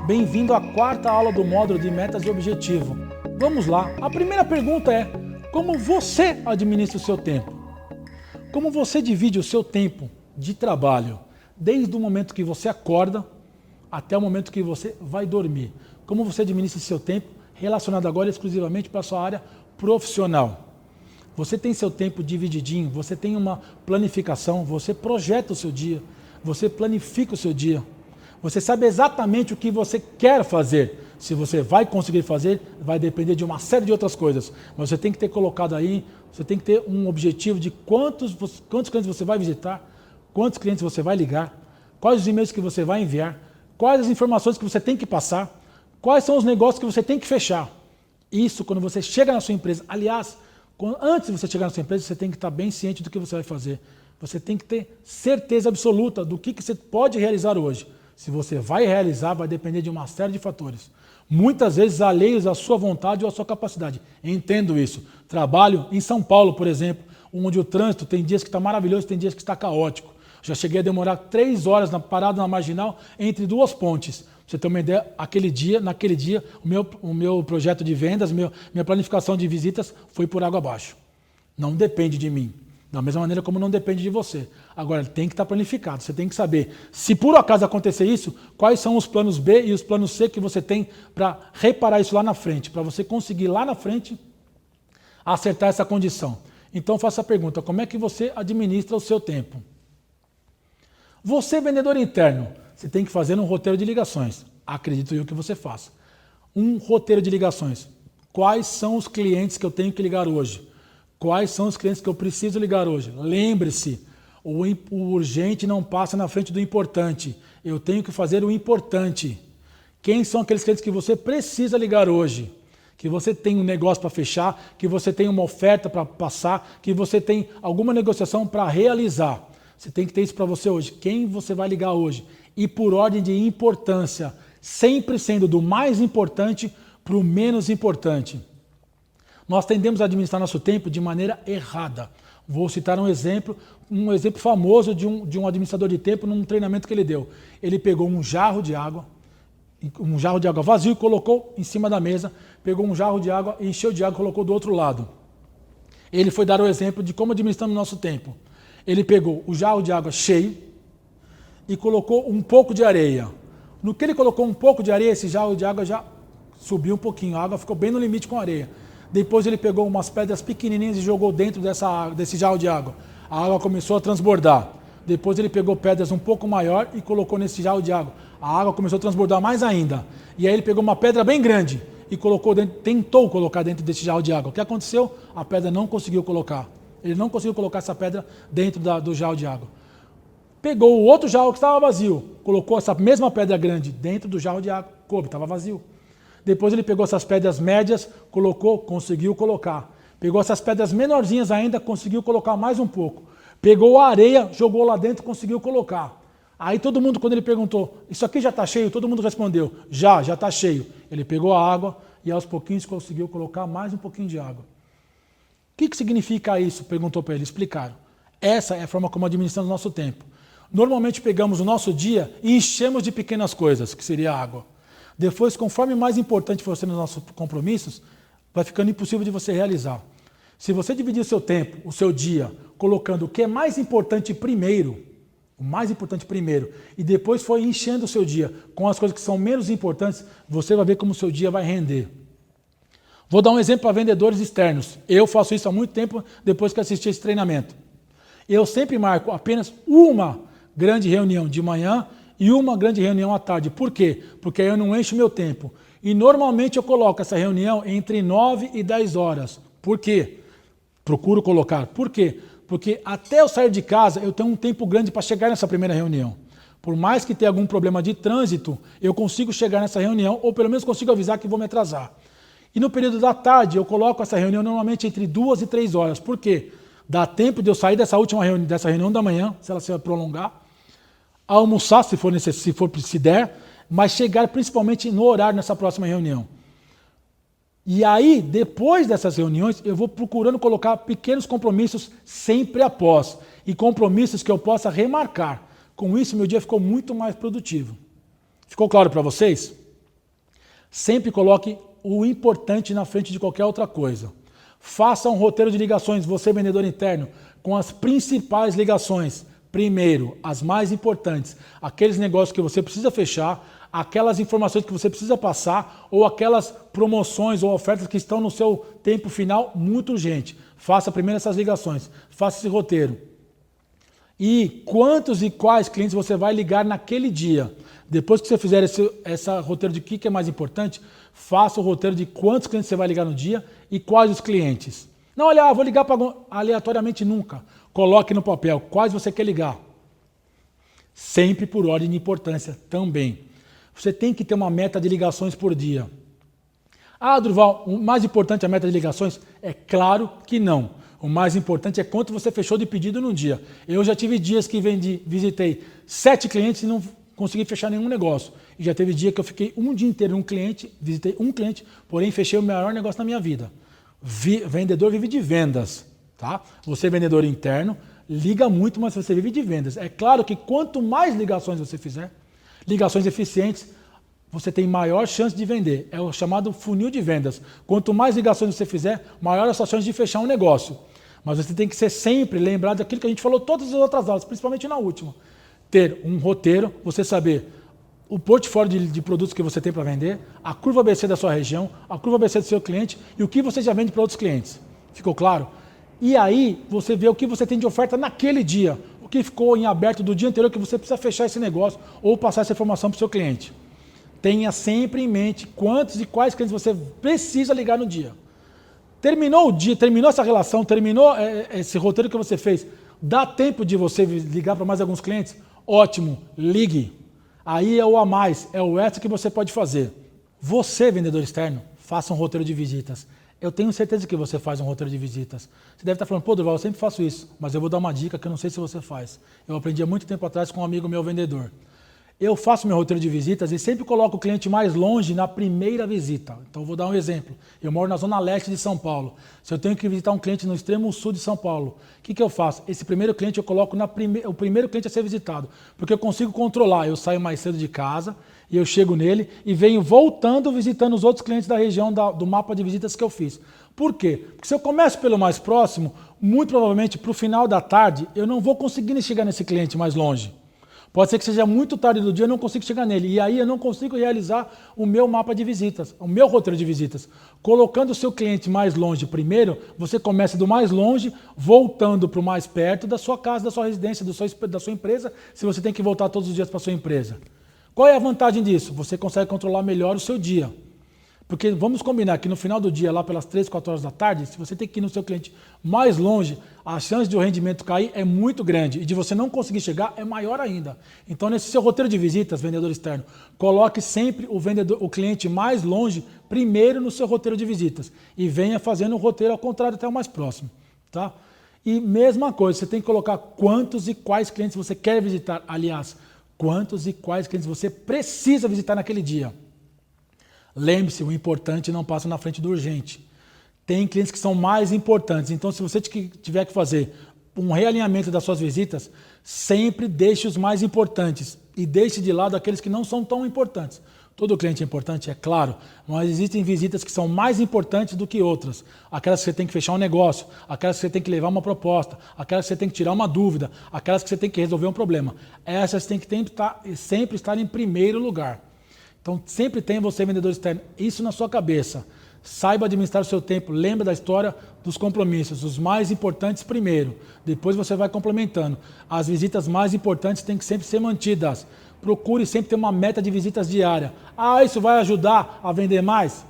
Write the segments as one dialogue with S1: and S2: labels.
S1: Bem-vindo à quarta aula do módulo de metas e objetivo. Vamos lá. A primeira pergunta é: como você administra o seu tempo? Como você divide o seu tempo de trabalho, desde o momento que você acorda até o momento que você vai dormir? Como você administra o seu tempo relacionado agora exclusivamente para a sua área profissional? Você tem seu tempo divididinho, você tem uma planificação, você projeta o seu dia, você planifica o seu dia. Você sabe exatamente o que você quer fazer. Se você vai conseguir fazer, vai depender de uma série de outras coisas. Mas você tem que ter colocado aí, você tem que ter um objetivo de quantos clientes você vai visitar, quantos clientes você vai ligar, quais os e-mails que você vai enviar, quais as informações que você tem que passar, quais são os negócios que você tem que fechar. Isso quando você chega na sua empresa. Aliás, antes de você chegar na sua empresa, você tem que estar bem ciente do que você vai fazer. Você tem que ter certeza absoluta do que você pode realizar hoje. Se você vai realizar, vai depender de uma série de fatores. Muitas vezes alheios à sua vontade ou à sua capacidade. Entendo isso. Trabalho em São Paulo, por exemplo, onde o trânsito tem dias que está maravilhoso, tem dias que está caótico. Já cheguei a demorar 3 horas parado na marginal entre duas pontes. Pra você ter uma ideia, naquele dia, o meu projeto de vendas, minha planificação de visitas foi por água abaixo. Não depende de mim. Da mesma maneira como não depende de você. Agora, tem que estar planificado. Você tem que saber, se por acaso acontecer isso, quais são os planos B e os planos C que você tem para reparar isso lá na frente, para você conseguir lá na frente acertar essa condição. Então, faça a pergunta: como é que você administra o seu tempo? Você, vendedor interno, você tem que fazer um roteiro de ligações. Acredito eu que você faça. Um roteiro de ligações. Quais são os clientes que eu tenho que ligar hoje? Quais são os clientes que eu preciso ligar hoje? Lembre-se, o urgente não passa na frente do importante. Eu tenho que fazer o importante. Quem são aqueles clientes que você precisa ligar hoje? Que você tem um negócio para fechar, que você tem uma oferta para passar, que você tem alguma negociação para realizar. Você tem que ter isso para você hoje. Quem você vai ligar hoje? E por ordem de importância, sempre sendo do mais importante para o menos importante. Nós tendemos a administrar nosso tempo de maneira errada. Vou citar um exemplo famoso de um administrador de tempo num treinamento que ele deu. Ele pegou um jarro de água vazio e colocou em cima da mesa, pegou um jarro de água, encheu de água e colocou do outro lado. Ele foi dar o exemplo de como administramos o nosso tempo. Ele pegou o jarro de água cheio e colocou um pouco de areia. No que ele colocou um pouco de areia, esse jarro de água já subiu um pouquinho, a água ficou bem no limite com a areia. Depois ele pegou umas pedras pequenininhas e jogou dentro desse jarro de água. A água começou a transbordar. Depois ele pegou pedras um pouco maior e colocou nesse jarro de água. A água começou a transbordar mais ainda. E aí ele pegou uma pedra bem grande e tentou colocar dentro desse jarro de água. O que aconteceu? A pedra não conseguiu colocar. Ele não conseguiu colocar essa pedra dentro do jarro de água. Pegou o outro jarro que estava vazio, colocou essa mesma pedra grande dentro do jarro de água. Coube, estava vazio. Depois ele pegou essas pedras médias, conseguiu colocar. Pegou essas pedras menorzinhas ainda, conseguiu colocar mais um pouco. Pegou a areia, jogou lá dentro, conseguiu colocar. Aí todo mundo, quando ele perguntou, isso aqui já está cheio? Todo mundo respondeu, já está cheio. Ele pegou a água e aos pouquinhos conseguiu colocar mais um pouquinho de água. O que significa isso? Perguntou para ele, explicaram. Essa é a forma como administramos o nosso tempo. Normalmente pegamos o nosso dia e enchemos de pequenas coisas, que seria a água. Depois, conforme mais importante for sendo os nossos compromissos, vai ficando impossível de você realizar. Se você dividir o seu tempo, o seu dia, colocando o que é mais importante primeiro, e depois for enchendo o seu dia com as coisas que são menos importantes, você vai ver como o seu dia vai render. Vou dar um exemplo para vendedores externos. Eu faço isso há muito tempo depois que assisti esse treinamento. Eu sempre marco apenas uma grande reunião de manhã e uma grande reunião à tarde. Por quê? Porque aí eu não encho meu tempo. E normalmente eu coloco essa reunião entre 9 e 10 horas. Por quê? Procuro colocar. Por quê? Porque até eu sair de casa, eu tenho um tempo grande para chegar nessa primeira reunião. Por mais que tenha algum problema de trânsito, eu consigo chegar nessa reunião, ou pelo menos consigo avisar que vou me atrasar. E no período da tarde, eu coloco essa reunião normalmente entre 2 e 3 horas. Por quê? Dá tempo de eu sair dessa reunião da manhã, se ela se vai prolongar, almoçar, se der, mas chegar principalmente no horário nessa próxima reunião. E aí, depois dessas reuniões, eu vou procurando colocar pequenos compromissos sempre após, e compromissos que eu possa remarcar. Com isso, meu dia ficou muito mais produtivo. Ficou claro para vocês? Sempre coloque o importante na frente de qualquer outra coisa. Faça um roteiro de ligações, você vendedor interno, com as principais ligações. Primeiro, as mais importantes, aqueles negócios que você precisa fechar, aquelas informações que você precisa passar ou aquelas promoções ou ofertas que estão no seu tempo final muito urgente. Faça primeiro essas ligações, faça esse roteiro. E quantos e quais clientes você vai ligar naquele dia. Depois que você fizer esse roteiro de o que é mais importante, faça o roteiro de quantos clientes você vai ligar no dia e quais os clientes. Não, olha, vou ligar aleatoriamente nunca. Coloque no papel quais você quer ligar. Sempre por ordem de importância também. Você tem que ter uma meta de ligações por dia. Ah, Durval, o mais importante é a meta de ligações? É claro que não. O mais importante é quanto você fechou de pedido no dia. Eu já tive dias que visitei 7 clientes e não consegui fechar nenhum negócio. E já teve dia que eu fiquei um dia inteiro num cliente, visitei um cliente, porém fechei o maior negócio da minha vida. Vendedor vive de vendas, tá? Você é vendedor interno, liga muito, mas você vive de vendas. É claro que quanto mais ligações você fizer, ligações eficientes, você tem maior chance de vender. É o chamado funil de vendas. Quanto mais ligações você fizer, maior a sua chance de fechar um negócio. Mas você tem que ser sempre lembrado daquilo que a gente falou todas as outras aulas, principalmente na última. Ter um roteiro, você saber o portfólio de produtos que você tem para vender, a curva ABC da sua região, a curva ABC do seu cliente e o que você já vende para outros clientes. Ficou claro? E aí você vê o que você tem de oferta naquele dia, o que ficou em aberto do dia anterior que você precisa fechar esse negócio ou passar essa informação para o seu cliente. Tenha sempre em mente quantos e quais clientes você precisa ligar no dia. Terminou o dia, terminou essa relação, terminou esse roteiro que você fez, dá tempo de você ligar para mais alguns clientes? Ótimo, ligue. Aí é o a mais, é o extra que você pode fazer. Você, vendedor externo, faça um roteiro de visitas. Eu tenho certeza que você faz um roteiro de visitas. Você deve estar falando, pô, Durval, eu sempre faço isso, mas eu vou dar uma dica que eu não sei se você faz. Eu aprendi há muito tempo atrás com um amigo meu vendedor. Eu faço meu roteiro de visitas e sempre coloco o cliente mais longe na primeira visita. Então, eu vou dar um exemplo. Eu moro na zona leste de São Paulo. Se eu tenho que visitar um cliente no extremo sul de São Paulo, o que eu faço? Esse primeiro cliente eu coloco o primeiro cliente a ser visitado, porque eu consigo controlar. Eu saio mais cedo de casa e eu chego nele e venho voltando visitando os outros clientes da região do mapa de visitas que eu fiz. Por quê? Porque se eu começo pelo mais próximo, muito provavelmente para o final da tarde, eu não vou conseguir chegar nesse cliente mais longe. Pode ser que seja muito tarde do dia, eu não consigo chegar nele. E aí eu não consigo realizar o meu mapa de visitas, o meu roteiro de visitas. Colocando o seu cliente mais longe primeiro, você começa do mais longe, voltando para o mais perto da sua casa, da sua residência, da sua empresa, se você tem que voltar todos os dias para a sua empresa. Qual é a vantagem disso? Você consegue controlar melhor o seu dia. Porque vamos combinar que no final do dia, lá pelas 3, 4 horas da tarde, se você tem que ir no seu cliente mais longe, a chance de o rendimento cair é muito grande e de você não conseguir chegar é maior ainda. Então, nesse seu roteiro de visitas, vendedor externo, coloque sempre o cliente mais longe primeiro no seu roteiro de visitas e venha fazendo o roteiro ao contrário até o mais próximo. Tá? E mesma coisa, você tem que colocar quantos e quais clientes você quer visitar. Aliás, quantos e quais clientes você precisa visitar naquele dia. Lembre-se, o importante não passa na frente do urgente. Tem clientes que são mais importantes. Então, se você tiver que fazer um realinhamento das suas visitas, sempre deixe os mais importantes e deixe de lado aqueles que não são tão importantes. Todo cliente é importante, é claro, mas existem visitas que são mais importantes do que outras. Aquelas que você tem que fechar um negócio, aquelas que você tem que levar uma proposta, aquelas que você tem que tirar uma dúvida, aquelas que você tem que resolver um problema. Essas têm que sempre estar em primeiro lugar. Então, sempre tem você, vendedor externo, isso na sua cabeça. Saiba administrar o seu tempo, lembra da história dos compromissos, os mais importantes primeiro, depois você vai complementando. As visitas mais importantes têm que sempre ser mantidas. Procure sempre ter uma meta de visitas diária. Ah, isso vai ajudar a vender mais?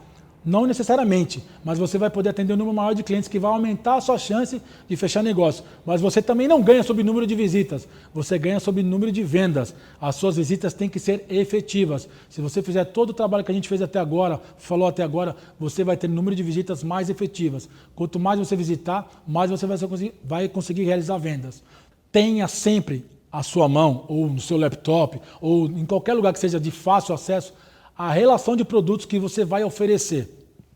S1: Não necessariamente, mas você vai poder atender um número maior de clientes que vai aumentar a sua chance de fechar negócio. Mas você também não ganha sobre número de visitas, você ganha sobre número de vendas. As suas visitas têm que ser efetivas. Se você fizer todo o trabalho que a gente fez até agora, falou até agora, você vai ter número de visitas mais efetivas. Quanto mais você visitar, mais você vai conseguir realizar vendas. Tenha sempre à sua mão, ou no seu laptop, ou em qualquer lugar que seja de fácil acesso, a relação de produtos que você vai oferecer,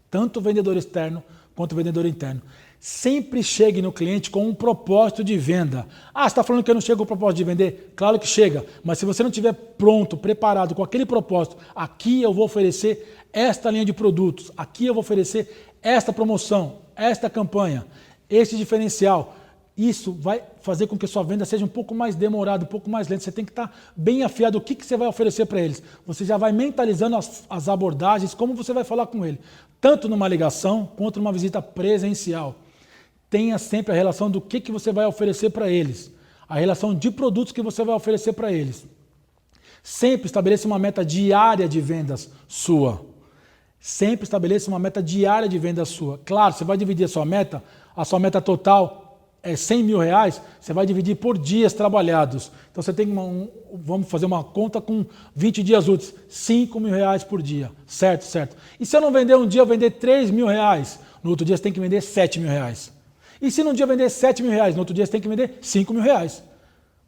S1: tanto o vendedor externo quanto o vendedor interno. Sempre chegue no cliente com um propósito de venda. Ah, você está falando que eu não chego com o propósito de vender? Claro que chega, mas se você não estiver pronto, preparado com aquele propósito, aqui eu vou oferecer esta linha de produtos, aqui eu vou oferecer esta promoção, esta campanha, este diferencial. Isso vai fazer com que a sua venda seja um pouco mais demorada, um pouco mais lenta. Você tem que estar bem afiado o que você vai oferecer para eles. Você já vai mentalizando as abordagens, como você vai falar com ele, tanto numa ligação quanto numa visita presencial. Tenha sempre a relação do que você vai oferecer para eles, a relação de produtos que você vai oferecer para eles. Sempre estabeleça uma meta diária de vendas sua. Sempre estabeleça uma meta diária de vendas sua. Claro, você vai dividir a sua meta total é 100 mil reais, você vai dividir por dias trabalhados. Então você tem vamos fazer uma conta com 20 dias úteis, 5 mil reais por dia, certo, certo. E se eu não vender um dia, eu vender 3 mil reais, no outro dia você tem que vender 7 mil reais. E se num dia vender 7 mil reais, no outro dia você tem que vender 5 mil reais.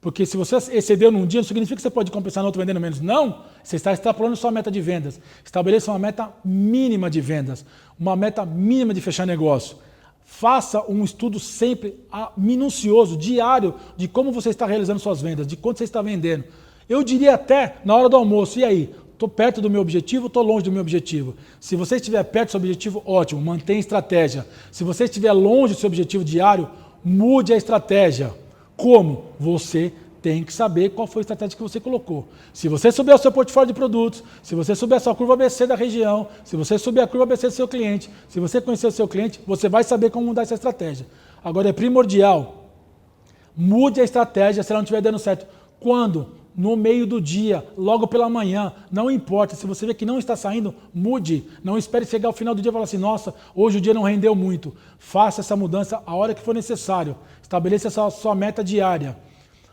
S1: Porque se você excedeu num dia, não significa que você pode compensar no outro vendendo menos. Não, você está extrapolando sua meta de vendas. Estabeleça uma meta mínima de vendas, uma meta mínima de fechar negócio. Faça um estudo sempre minucioso, diário, de como você está realizando suas vendas, de quanto você está vendendo. Eu diria até na hora do almoço, e aí? Estou perto do meu objetivo, estou longe do meu objetivo. Se você estiver perto do seu objetivo, ótimo, mantenha a estratégia. Se você estiver longe do seu objetivo diário, mude a estratégia. Como? Você tem que saber qual foi a estratégia que você colocou. Se você souber o seu portfólio de produtos, se você souber a sua curva ABC da região, se você souber a curva ABC do seu cliente, se você conhecer o seu cliente, você vai saber como mudar essa estratégia. Agora é primordial, mude a estratégia se ela não estiver dando certo. Quando? No meio do dia, logo pela manhã, não importa. Se você vê que não está saindo, mude. Não espere chegar ao final do dia e falar assim, nossa, hoje o dia não rendeu muito. Faça essa mudança a hora que for necessário. Estabeleça essa sua meta diária.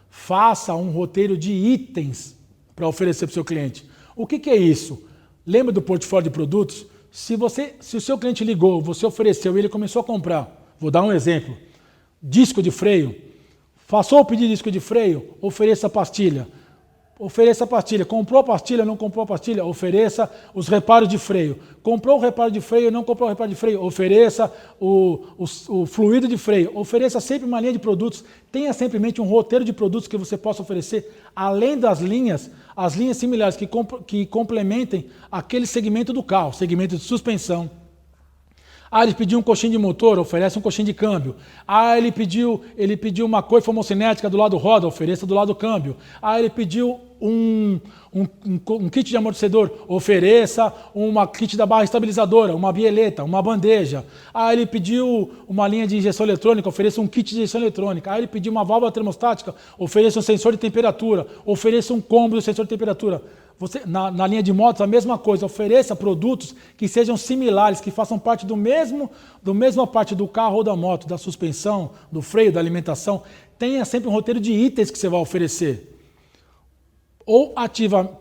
S1: Faça um roteiro de itens para oferecer para o seu cliente. O que é isso? Lembra do portfólio de produtos? Se o seu cliente ligou, você ofereceu e ele começou a comprar, vou dar um exemplo, disco de freio, passou o pedido de disco de freio, ofereça a pastilha. Ofereça a pastilha. Comprou a pastilha, não comprou a pastilha? Ofereça os reparos de freio. Comprou o reparo de freio, não comprou o reparo de freio? Ofereça o fluido de freio. Ofereça sempre uma linha de produtos. Tenha sempre em mente um roteiro de produtos que você possa oferecer, além das linhas, as linhas similares que complementem aquele segmento do carro, segmento de suspensão. Ah, ele pediu um coxinho de motor, oferece um coxinho de câmbio. Ah, ele pediu uma coifa homocinética do lado roda, ofereça do lado câmbio. Ah, ele pediu um kit de amortecedor, ofereça uma kit da barra estabilizadora, uma bieleta, uma bandeja. Ah, ele pediu uma linha de injeção eletrônica, ofereça um kit de injeção eletrônica. Ah, ele pediu uma válvula termostática, ofereça um sensor de temperatura, ofereça um combo de sensor de temperatura. Você, na linha de motos, a mesma coisa, ofereça produtos que sejam similares, que façam parte da mesma parte do carro ou da moto, da suspensão, do freio, da alimentação. Tenha sempre um roteiro de itens que você vai oferecer. Ou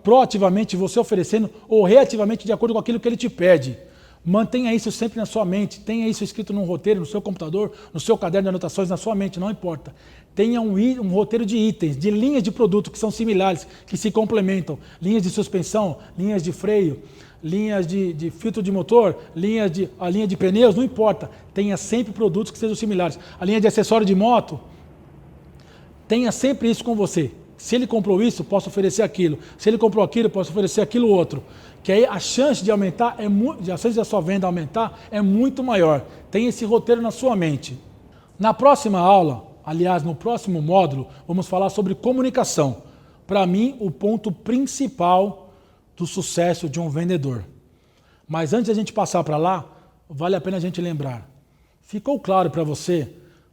S1: proativamente você oferecendo, ou reativamente de acordo com aquilo que ele te pede. Mantenha isso sempre na sua mente, tenha isso escrito num roteiro, no seu computador, no seu caderno de anotações, na sua mente, não importa. Tenha um roteiro de itens, de linhas de produto que são similares, que se complementam. Linhas de suspensão, linhas de freio, linhas de filtro de motor, a linha de pneus, não importa. Tenha sempre produtos que sejam similares. A linha de acessório de moto, tenha sempre isso com você. Se ele comprou isso, posso oferecer aquilo. Se ele comprou aquilo, posso oferecer aquilo outro. Que aí a chance de aumentar, a chance da sua venda aumentar é muito maior. Tenha esse roteiro na sua mente. Na próxima aula, aliás, no próximo módulo, vamos falar sobre comunicação. Para mim, o ponto principal do sucesso de um vendedor. Mas antes de a gente passar para lá, vale a pena a gente lembrar. Ficou claro para você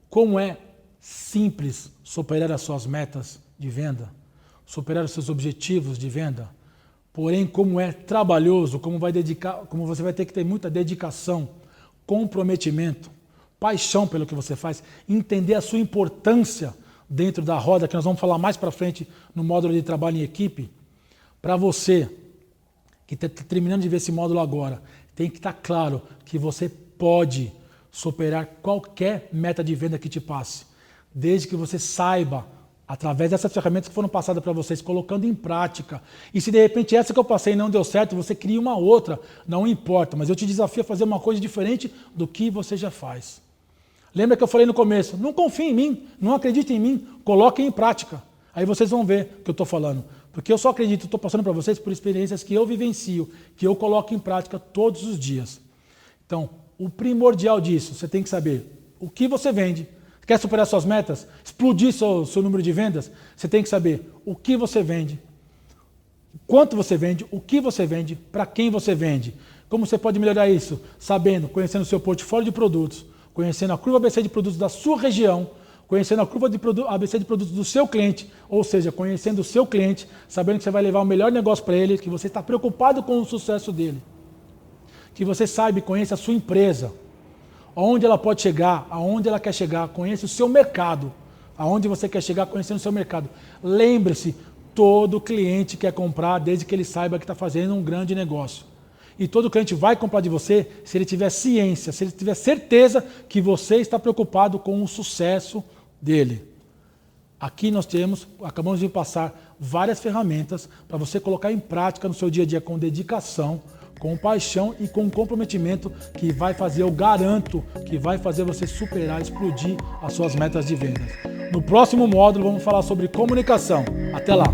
S1: como é simples superar as suas metas de venda, superar os seus objetivos de venda? Porém, como é trabalhoso, como você vai ter que ter muita dedicação, comprometimento, paixão pelo que você faz, entender a sua importância dentro da roda, que nós vamos falar mais para frente no módulo de trabalho em equipe. Para você que está terminando de ver esse módulo agora, tem que estar claro que você pode superar qualquer meta de venda que te passe, desde que você saiba, através dessas ferramentas que foram passadas para vocês, colocando em prática. E se de repente essa que eu passei não deu certo, você cria uma outra, não importa. Mas eu te desafio a fazer uma coisa diferente do que você já faz. Lembra que eu falei no começo, não confie em mim, não acredite em mim, coloquem em prática. Aí vocês vão ver o que eu estou falando. Porque eu só acredito, estou passando para vocês por experiências que eu vivencio, que eu coloco em prática todos os dias. Então, o primordial disso, você tem que saber o que você vende. Quer superar suas metas? Explodir seu número de vendas? Você tem que saber o que você vende, quanto você vende, o que você vende, para quem você vende. Como você pode melhorar isso? Sabendo, conhecendo o seu portfólio de produtos, conhecendo a curva ABC de produtos da sua região, conhecendo a curva de ABC de produtos do seu cliente, ou seja, conhecendo o seu cliente, sabendo que você vai levar o melhor negócio para ele, que você está preocupado com o sucesso dele, que você sabe, conhece a sua empresa, aonde ela pode chegar, aonde ela quer chegar, conhece o seu mercado, aonde você quer chegar, conhecendo o seu mercado. Lembre-se, todo cliente quer comprar desde que ele saiba que está fazendo um grande negócio. E todo cliente vai comprar de você se ele tiver ciência, se ele tiver certeza que você está preocupado com o sucesso dele. Aqui nós acabamos de passar várias ferramentas para você colocar em prática no seu dia a dia com dedicação, com paixão e com comprometimento que vai fazer, eu garanto, que vai fazer você superar, explodir as suas metas de vendas. No próximo módulo vamos falar sobre comunicação. Até lá!